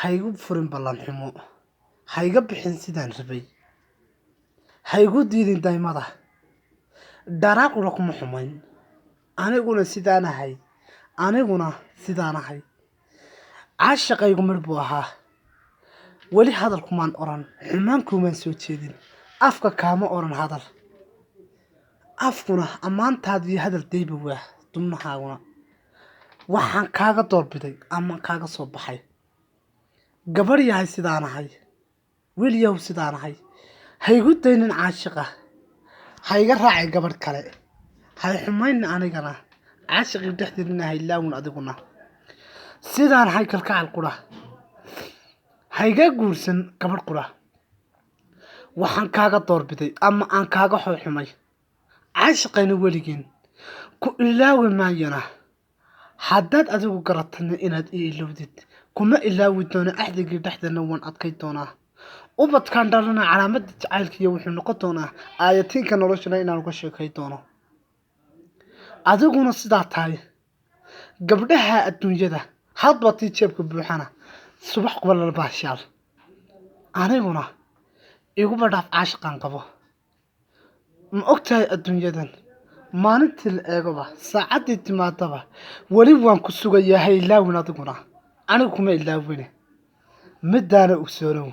haygu furin ballan xumo hayga bixin sidaan rabay haygu diidin daymada daraaqula kuma xumayn aniguna sidaanahay caashaqaygu mar buu ahaa weli hadal kumaan oran xumaan kumaan soo jeedin afka kaama oran hadal afkuna ammaantaadii hadal dayba waa dumnahaaguna waxaan kaaga doorbiday ama kaaga soo baxay gabar yahay sidaanahay wiil yahow sidaanahay haygu daynin caashiqa hayga raacay gabadh kale hay xumayn anigana caashiqii dhexdeedna hay laawun adiguna sidaan hay kalkacal qura hayga guursan gabadh qura waxaan kaaga doorbiday ama aan kaaga xumay caashiqayna weligeen ku ilaawi maayana haddaad adigu garatana inaad ii ilowdid kuma ilaawi doono axdigii dhexdeena waan adkay doonaa ubadkaan dhalana calaamadda jacaylkiiyo wuxuu noqon doonaa aayatiinka noloshana inaan uga sheekay doono adiguna sidaa tahay gabdhaha adduunyada hadba tii jeebka buuxana subax qubal baashaal aniguna iguma dhaaf caashiqan qabo ma ogtahay adduunyadan maalintii la eegaba saacaddii timaadaba weli waan ku sugayaa haylaawin adiguna anigu kuma ilaawine midaana ogsoonow